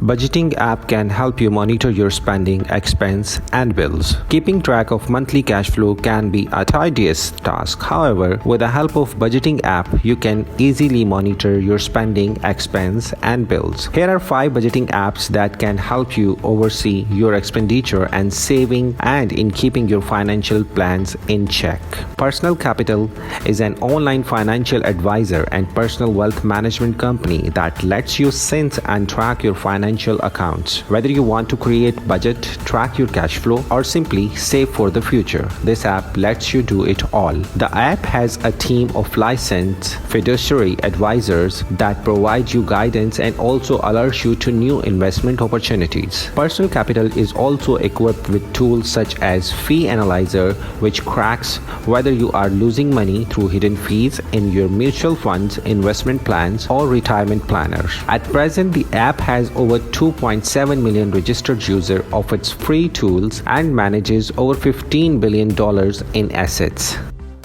Budgeting app can help you monitor your spending, expense, and bills. Keeping track of monthly cash flow can be a tedious task. However, with the help of budgeting app, you can easily monitor your spending, expense, and bills. Here are 5 budgeting apps that can help you oversee your expenditure and saving and in keeping your financial plans in check. Personal Capital is an online financial advisor and personal wealth management company that lets you sync and track your financial accounts. Whether you want to create budget, track your cash flow, or simply save for the future, this app lets you do it all. The app has a team of licensed fiduciary advisors that provide you guidance and also alerts you to new investment opportunities. Personal Capital is also equipped with tools such as Fee Analyzer, which cracks whether you are losing money through hidden fees in your mutual funds, investment plans, or retirement planners. At present, the app has over 2.7 million registered users of its free tools and manages over $15 billion in assets.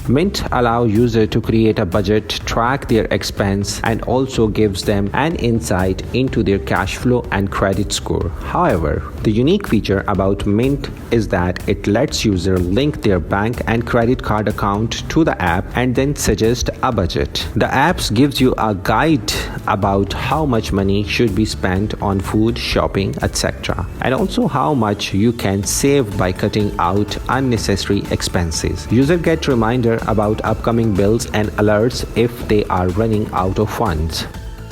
Mint allows users to create a budget, track their expense, and also gives them an insight into their cash flow and credit score. However, the unique feature about Mint is that it lets users link their bank and credit card account to the app and then suggest a budget. The app gives you a guide about how much money should be spent on food, shopping, etc., and also how much you can save by cutting out unnecessary expenses. Users get reminders about upcoming bills and alerts if they are running out of funds.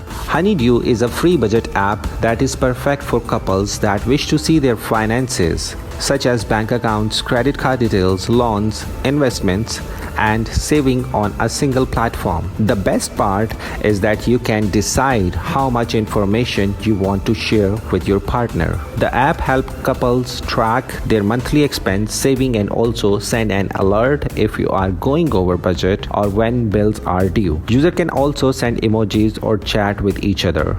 Honeydew is a free budget app that is perfect for couples that wish to see their finances, such as bank accounts, credit card details, loans, investments, and saving on a single platform. The best part is that you can decide how much information you want to share with your partner. The app helps couples track their monthly expense, saving, and also send an alert if you are going over budget or when bills are due. User can also send emojis or chat with each other.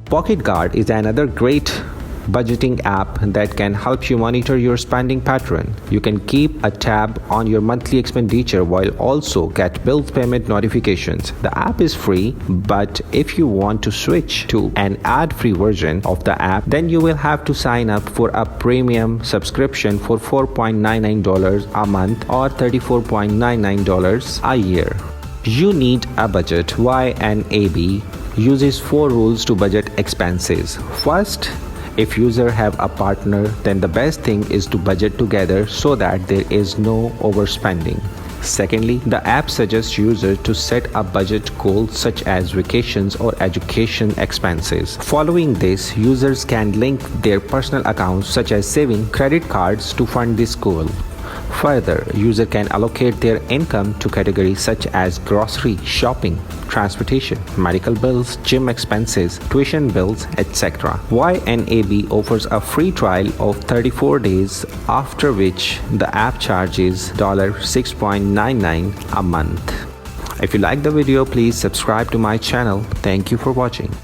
Pocket Guard is another great budgeting app that can help you monitor your spending pattern. You can keep a tab on your monthly expenditure while also get bill payment notifications. The app is free, but if you want to switch to an ad-free version of the app, then you will have to sign up for a premium subscription for $4.99 a month or $34.99 a year. You need a budget. YNAB uses 4 rules to budget expenses. First, if users have a partner, then the best thing is to budget together so that there is no overspending. Secondly, the app suggests users to set a budget goal such as vacations or education expenses. Following this, users can link their personal accounts such as saving credit cards to fund this goal. Further, users can allocate their income to categories such as grocery, shopping, transportation, medical bills, gym expenses, tuition bills, etc. YNAB offers a free trial of 34 days, after which the app charges $6.99 a month. If you like the video, please subscribe to my channel. Thank you for watching.